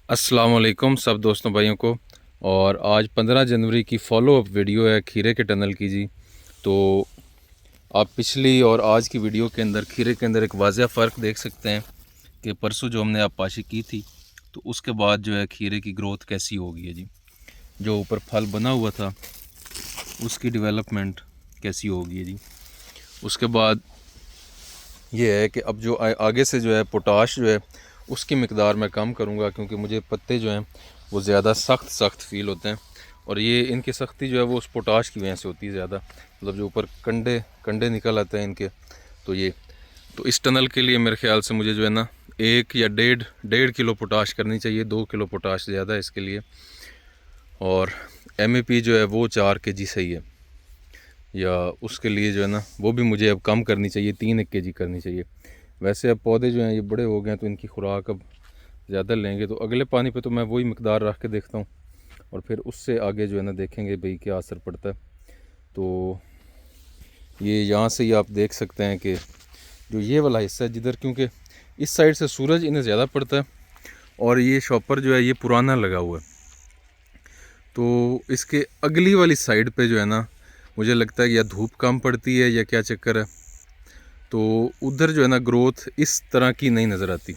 अस्सलाम वालेकुम सब दोस्तों भाइयों को। और आज 15 जनवरी की फॉलो अप वीडियो है खीरे के टनल की जी। तो आप पिछली और आज की वीडियो के अंदर खीरे के अंदर एक वाज़ह फ़र्क देख सकते हैं कि परसों जो हमने आपाशी की थी तो उसके बाद जो है खीरे की ग्रोथ कैसी हो गई है जी। जो ऊपर फल बना हुआ था उसकी डेवलपमेंट कैसी हो गई है जी। उसके बाद ये है कि अब जो आगे से जो है पोटाश जो है उसकी मकदार मैं कम करूँगा, क्योंकि मुझे पत्ते जो हैं वो ज़्यादा सख्त फ़ील होते हैं। और ये इनकी सख्ती जो है वो उस पोटाश की वजह से होती है ज़्यादा, मतलब जो ऊपर कंडे कंडे निकल आते हैं इनके। तो इस टनल के लिए मेरे ख्याल से मुझे जो है ना 1 या 1.5 पोटाश करनी चाहिए। 2 किलो पोटाश ज़्यादा है इसके लिए। और MAP जो है वो 4 kg सही है, या उसके लिए जो है ना वो भी मुझे अब कम करनी चाहिए, 3 kg करनी चाहिए। वैसे अब पौधे जो हैं ये बड़े हो गए हैं तो इनकी खुराक अब ज़्यादा लेंगे, तो अगले पानी पे तो मैं वही मकदार रख के देखता हूँ और फिर उससे आगे जो है ना देखेंगे भाई क्या असर पड़ता है। तो ये यहाँ से ही आप देख सकते हैं कि जो ये वाला हिस्सा है जिधर, क्योंकि इस साइड से सूरज इन्हें ज़्यादा पड़ता है और ये शॉपर जो है ये पुराना लगा हुआ है, तो इसके अगली वाली साइड पे जो है ना मुझे लगता है या धूप कम पड़ती है या क्या चक्कर है, तो उधर जो है ना ग्रोथ इस तरह की नहीं नज़र आती।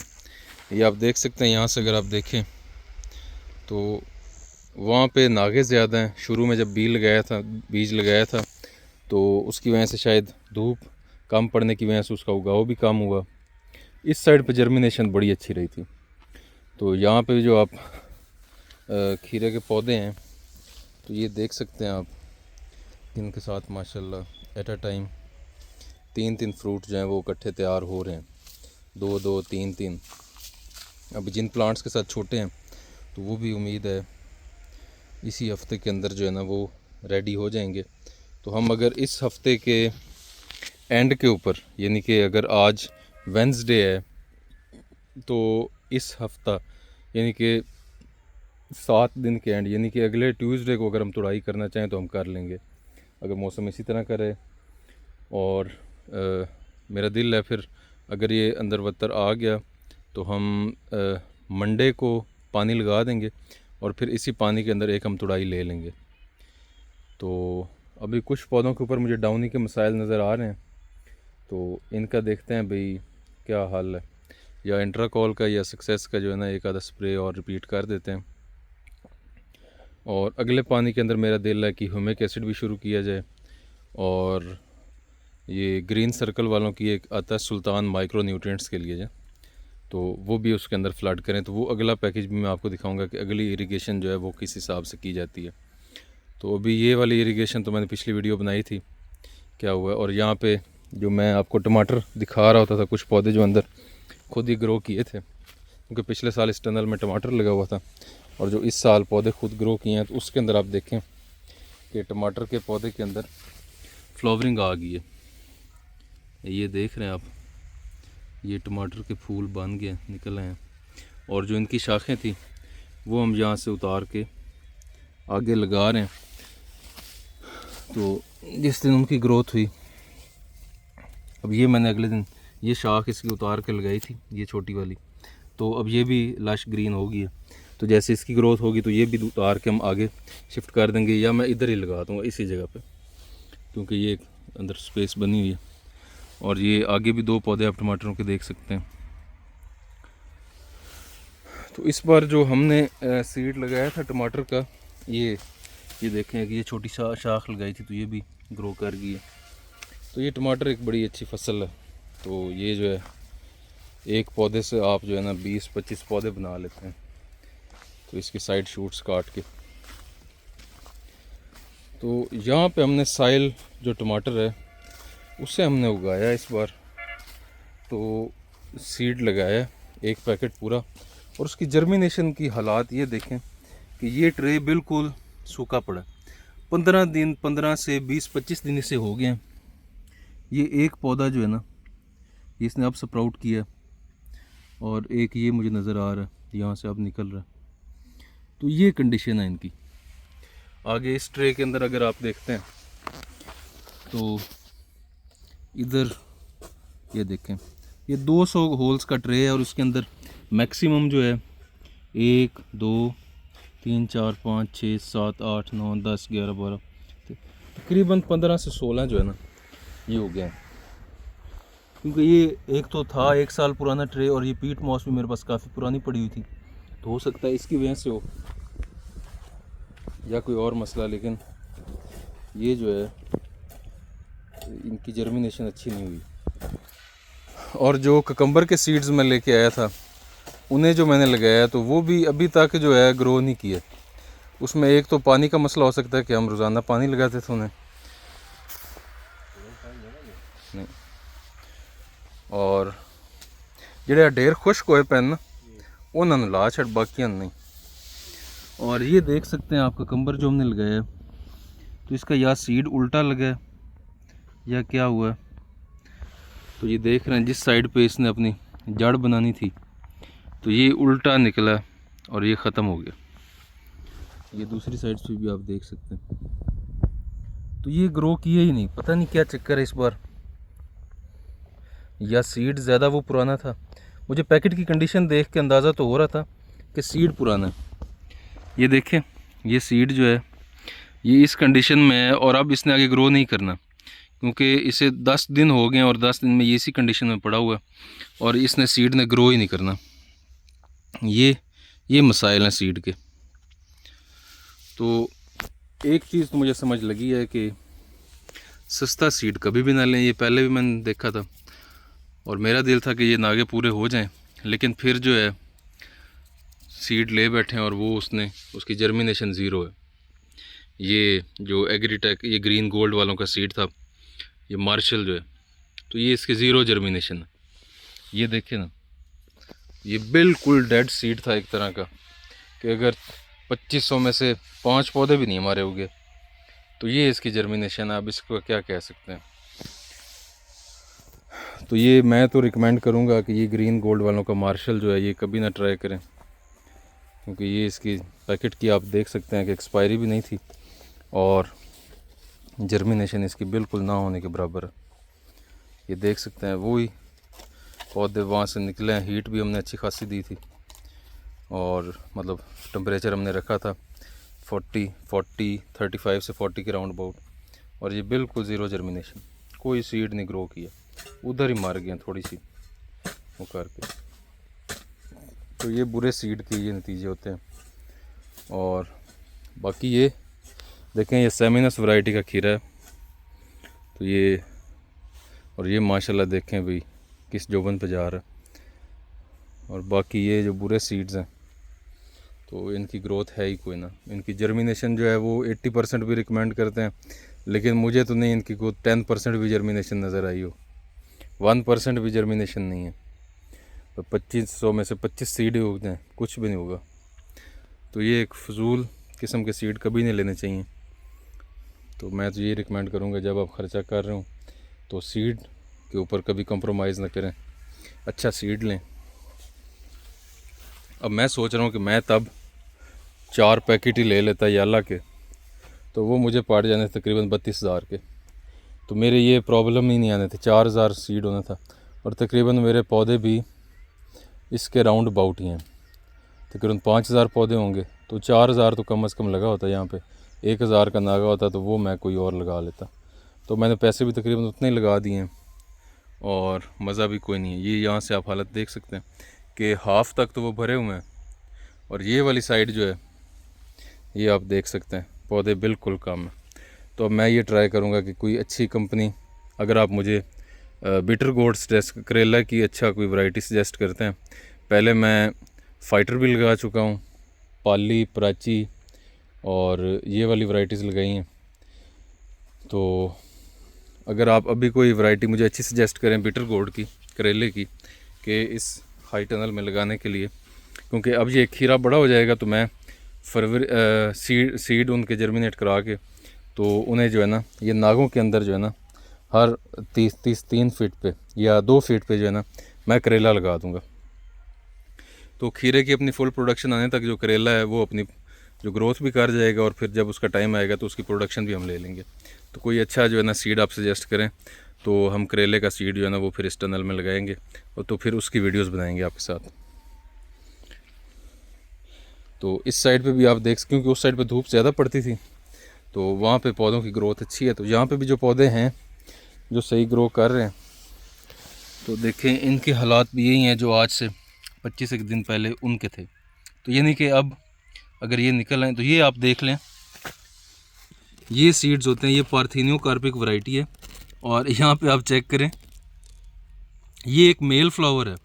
ये आप देख सकते हैं यहाँ से, अगर आप देखें तो वहाँ पे नागे ज़्यादा हैं। शुरू में जब बीज लगाया था तो उसकी वजह से शायद धूप कम पड़ने की वजह से उसका उगाव भी कम हुआ। इस साइड पे जर्मिनेशन बड़ी अच्छी रही थी। तो यहाँ पे जो आप खीरे के पौधे हैं तो ये देख सकते हैं आप, इनके साथ माशाल्लाह एट अ टाइम 3 फ्रूट जो हैं वो इकट्ठे तैयार हो रहे हैं, 2 2 3 3। अब जिन प्लांट्स के साथ छोटे हैं तो वो भी उम्मीद है इसी हफ्ते के अंदर जो है ना वो रेडी हो जाएंगे। तो हम अगर इस हफ्ते के एंड के ऊपर, यानी कि अगर आज वेंसडे है तो इस हफ्ता यानी कि 7 दिन के एंड, यानी कि अगले ट्यूसडे को अगर हम तुड़ाई करना चाहें तो हम कर लेंगे, अगर मौसम इसी तरह करे। और मेरा दिल है फिर अगर ये अंदर वत्तर आ गया तो हम मंडे को पानी लगा देंगे और फिर इसी पानी के अंदर एक हम तुड़ाई ले लेंगे। तो अभी कुछ पौधों के ऊपर मुझे डाउनी के मसाइल नज़र आ रहे हैं, तो इनका देखते हैं भाई क्या हाल है, या इंट्राकॉल का या सक्सेस का जो है ना एक आधा स्प्रे और रिपीट कर देते हैं। और अगले पानी के अंदर मेरा दिल है कि ह्यूमिक एसिड भी शुरू किया जाए, और ये ग्रीन सर्कल वालों की एक आता है सुल्तान माइक्रो न्यूट्रिएंट्स के लिए, तो वो भी उसके अंदर फ्लड करें। तो वो अगला पैकेज भी मैं आपको दिखाऊंगा कि अगली इरिगेशन जो है वो किस हिसाब से की जाती है। तो अभी ये वाली इरिगेशन तो मैंने पिछली वीडियो बनाई थी, क्या हुआ। और यहाँ पे जो मैं आपको टमाटर दिखा रहा होता था, कुछ पौधे जो अंदर खुद ही ग्रो किए थे, क्योंकि पिछले साल इस टनल में टमाटर लगा हुआ था और जो इस साल पौधे खुद ग्रो किए हैं, तो उसके अंदर आप देखें कि टमाटर के पौधे के अंदर फ्लावरिंग आ गई है। ये देख रहे हैं आप, ये टमाटर के फूल बन गए निकल आए हैं। और जो इनकी शाखें थी वो हम यहाँ से उतार के आगे लगा रहे हैं। तो जिस दिन उनकी ग्रोथ हुई, अब ये मैंने अगले दिन ये शाख इसकी उतार के लगाई थी, ये छोटी वाली, तो अब ये भी लश ग्रीन हो गई है। तो जैसे इसकी ग्रोथ होगी तो ये भी उतार के हम आगे शिफ्ट कर देंगे, या मैं इधर ही लगा दूँगा इसी जगह पे, क्योंकि ये अंदर स्पेस बनी हुई है। और ये आगे भी 2 पौधे आप टमाटरों के देख सकते हैं। तो इस बार जो हमने सीड लगाया था टमाटर का, ये देखें कि ये छोटी शाख लगाई थी तो ये भी ग्रो कर गई है। तो ये टमाटर एक बड़ी अच्छी फसल है। तो ये जो है एक पौधे से आप जो है ना 20-25 पौधे बना लेते हैं। तो इसके साइड शूट्स काट के, तो यहाँ पे हमने साइल जो टमाटर है उसे हमने उगाया इस बार। तो सीड लगाया 1 पैकेट पूरा, और उसकी जर्मिनेशन की हालात ये देखें कि ये ट्रे बिल्कुल सूखा पड़ा है। 15 से 20-25 दिन इसे हो गए हैं। ये एक पौधा जो है ना इसने अब स्प्राउट किया, और एक ये मुझे नज़र आ रहा है यहाँ से अब निकल रहा है। तो ये कंडीशन है इनकी। आगे इस ट्रे के अंदर अगर आप देखते हैं तो इधर ये देखें, ये 200 होल्स का ट्रे है और उसके अंदर मैक्सिमम जो है 1 2 3 4 5 6 7 8 9 10 11 12 तकरीबन 15 से 16 जो है ना ये हो गया है। क्योंकि ये एक तो था 1 साल पुराना ट्रे और ये पीट मॉस भी मेरे पास काफ़ी पुरानी पड़ी हुई थी, तो हो सकता है इसकी वजह से हो या कोई और मसला। लेकिन ये जो है इनकी जर्मिनेशन अच्छी नहीं हुई। और जो ककम्बर के सीड्स मैं लेके आया था उन्हें जो मैंने लगाया तो वो भी अभी तक जो है ग्रो नहीं किए। उसमें एक तो पानी का मसला हो सकता है कि हम रोज़ाना पानी लगाते थे उन्हें नहीं, और जेड़े ढेर खुश्क होए पैन ना उन्होंने ला छड़ बाकी नहीं। और ये देख सकते हैं आप ककम्बर जो हमने लगाया है तो इसका या सीड उल्टा लगा है या क्या हुआ है। तो ये देख रहे हैं जिस साइड पे इसने अपनी जड़ बनानी थी तो ये उल्टा निकला और ये ख़त्म हो गया। ये दूसरी साइड से भी आप देख सकते हैं। तो ये ग्रो किया ही नहीं, पता नहीं क्या चक्कर है इस बार, या सीड ज़्यादा वो पुराना था। मुझे पैकेट की कंडीशन देख के अंदाज़ा तो हो रहा था कि सीड पुराना है। ये देखें ये सीड जो है ये इस कंडीशन में है और अब इसने आगे ग्रो नहीं करना क्योंकि इसे 10 दिन हो गए और 10 दिन में ये इसी कंडीशन में पड़ा हुआ है और इसने सीड ने ग्रो ही नहीं करना। ये मसाइल हैं सीड के। तो एक चीज़ तो मुझे समझ लगी है कि सस्ता सीड कभी भी ना लें। ये पहले भी मैंने देखा था और मेरा दिल था कि ये नागे पूरे हो जाएं, लेकिन फिर जो है सीड ले बैठे और वो उसकी जर्मिनेशन ज़ीरो है। ये जो एग्रीटेक ये ग्रीन गोल्ड वालों का सीड था ये मार्शल जो है तो ये इसके ज़ीरो जर्मिनेशन है। ये देखें ना ये बिल्कुल डेड सीड था एक तरह का कि अगर 2500 में से 5 पौधे भी नहीं हमारे उगे तो ये इसकी जर्मिनेशन है। अब इसको क्या कह सकते हैं। तो ये मैं तो रिकमेंड करूँगा कि ये ग्रीन गोल्ड वालों का मार्शल जो है ये कभी ना ट्राई करें क्योंकि ये इसकी पैकेट की आप देख सकते हैं कि एक्सपायरी भी नहीं थी और जर्मिनेशन इसकी बिल्कुल ना होने के बराबर है। ये देख सकते हैं वही पौधे वहाँ से निकले हैं। हीट भी हमने अच्छी खासी दी थी और मतलब टेम्परेचर हमने रखा था 35 से 40 के राउंड अबाउट और ये बिल्कुल ज़ीरो जर्मिनेशन, कोई सीड नहीं ग्रो किया, उधर ही मार गए थोड़ी सी वो करके। तो ये बुरे सीड के ये नतीजे होते हैं। और बाकी ये देखें ये सेमिनस वैरायटी का खीरा है तो ये और ये माशाल्लाह देखें भाई किस जोबन पे जा रहा है। और बाकी ये जो बुरे सीड्स हैं तो इनकी ग्रोथ है ही कोई ना। इनकी जर्मिनेशन जो है वो 80% भी रिकमेंड करते हैं, लेकिन मुझे तो नहीं इनकी कोई 10% भी जर्मिनेशन नज़र आई हो, 1% भी जर्मिनेशन नहीं है। तो 2500 में से 25 सीड ही उगते हैं, कुछ भी नहीं होगा। तो ये एक फजूल किस्म के सीड कभी नहीं लेने चाहिए। तो मैं तो ये रिकमेंड करूँगा जब आप ख़र्चा कर रहे हो तो सीड के ऊपर कभी कंप्रोमाइज़ ना करें, अच्छा सीड लें। अब मैं सोच रहा हूँ कि मैं तब 4 पैकेट ही ले लेता याला के तो वो मुझे पड़ जाने तकरीबन 32,000 के। तो मेरे ये प्रॉब्लम ही नहीं आने थे, 4,000 सीड होना था और तकरीबन मेरे पौधे भी इसके राउंड अबाउट ही हैं। तकरीबन 5,000 पौधे होंगे तो 4,000 तो कम से कम लगा होता। यहाँ पे 1,000 का नागा होता तो वो मैं कोई और लगा लेता। तो मैंने पैसे भी तकरीबन उतने ही लगा दिए हैं और मज़ा भी कोई नहीं है। ये यहाँ से आप हालत देख सकते हैं कि हाफ़ तक तो वो भरे हुए हैं और ये वाली साइड जो है ये आप देख सकते हैं पौधे बिल्कुल कम है। तो अब मैं ये ट्राई करूँगा कि कोई अच्छी कंपनी, अगर आप मुझे बिटर गोड सजेस्ट करेला की अच्छा कोई वैरायटी सजेस्ट करते हैं। पहले मैं फाइटर भी लगा चुका हूँ, पाली, प्राची और ये वाली वैरायटीज़ लगाई हैं। तो अगर आप अभी कोई वैरायटी मुझे अच्छी सजेस्ट करें बिटर गोड की, करेले की, कि इस हाई टनल में लगाने के लिए, क्योंकि अब ये खीरा बड़ा हो जाएगा तो मैं फरवरी सीड उनके जर्मिनेट करा के तो उन्हें जो है ना ये नागों के अंदर जो है ना हर 3 फीट पे या 2 फीट पे जो है ना मैं करेला लगा दूंगा। तो खीरे की अपनी फुल प्रोडक्शन आने तक जो करेला है वो अपनी जो ग्रोथ भी कर जाएगा और फिर जब उसका टाइम आएगा तो उसकी प्रोडक्शन भी हम ले लेंगे। तो कोई अच्छा जो है ना सीड आप सजेस्ट करें तो हम करेले का सीड जो है ना वो फिर इस टनल में लगाएंगे और तो फिर उसकी वीडियोस बनाएंगे आपके साथ। तो इस साइड पे भी आप देख, क्योंकि उस साइड पे धूप ज़्यादा पड़ती थी तो वहाँ पे पौधों की ग्रोथ अच्छी है। तो यहाँ पे भी जो पौधे हैं जो सही ग्रो कर रहे हैं, तो देखें इनके हालात भी यही हैं जो आज से 25 एक दिन पहले उनके थे। तो ये नहीं कि अब अगर ये निकल आए, तो ये आप देख लें, ये सीड्स होते हैं, ये पार्थेनियो कार्पिक वैरायटी है। और यहाँ पे आप चेक करें, ये एक मेल फ्लावर है,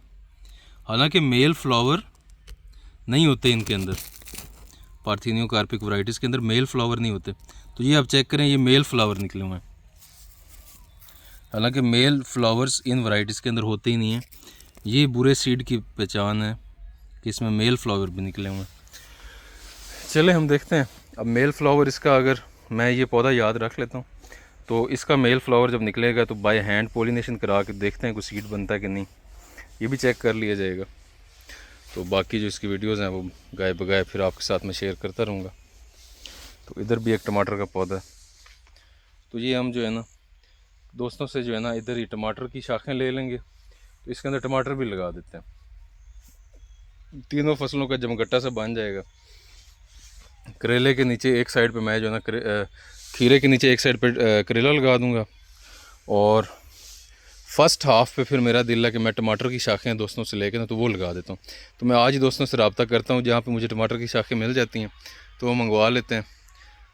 हालांकि मेल फ्लावर नहीं होते इनके अंदर, पार्थेनियो कार्पिक वैरायटीज़ के अंदर मेल फ्लावर नहीं होते। तो ये आप चेक करें, ये मेल फ्लावर निकले हुए हैं, हालांकि मेल फ्लावर्स इन वैरायटीज़ के अंदर होते ही नहीं हैं। ये बुरे सीड की पहचान है कि इसमें मेल फ्लावर भी निकले हुए हैं। चले हम देखते हैं अब मेल फ्लावर इसका, अगर मैं ये पौधा याद रख लेता हूँ तो इसका मेल फ्लावर जब निकलेगा तो बाय हैंड पोलिनेशन करा के देखते हैं कोई सीड बनता है कि नहीं, ये भी चेक कर लिया जाएगा। तो बाकी जो इसकी वीडियोज़ हैं वो गाय बगाए फिर आपके साथ में शेयर करता रहूँगा। तो इधर भी एक टमाटर का पौधा है। तो ये हम जो है ना दोस्तों से जो है ना इधर ही टमाटर की शाखें ले लेंगे, तो इसके अंदर टमाटर भी लगा देते हैं, तीनों फसलों का जमघट्टा सा बन जाएगा। करेले के नीचे एक साइड पे मैं जो है ना खीरे के नीचे एक साइड पे करेला लगा दूंगा, और फर्स्ट हाफ पे फिर मेरा दिल है कि मैं टमाटर की शाखें दोस्तों से लेके ना तो वो लगा देता हूँ। तो मैं आज ही दोस्तों से रब्ता करता हूँ, जहाँ पे मुझे टमाटर की शाखें मिल जाती हैं तो वो मंगवा लेते हैं।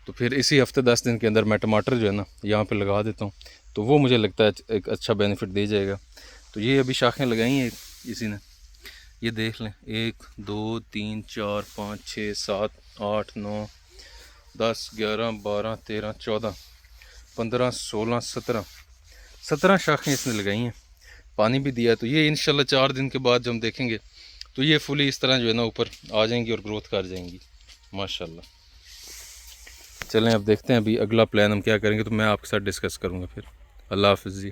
तो फिर इसी हफ्ते 10 दिन के अंदर मैं टमाटर जो है ना यहाँ पे लगा देता हूँ, तो वो मुझे लगता है एक अच्छा बेनिफिट दे जाएगा। तो ये अभी शाखें लगाई हैं इसी ने, ये देख लें, 1 2 3 4 5 6 7 8 9 10 11 12 13 14 15 16 17 शाखें इसने लगाई हैं, पानी भी दिया। तो ये इंशाल्लाह 4 दिन के बाद जब हम देखेंगे तो ये फुली इस तरह जो है ना ऊपर आ जाएंगी और ग्रोथ कर जाएंगी माशाल्लाह। चलें अब देखते हैं अभी अगला प्लान हम क्या करेंगे, तो मैं आपके साथ डिस्कस करूँगा फिर। अल्लाह हाफ़िज़ जी।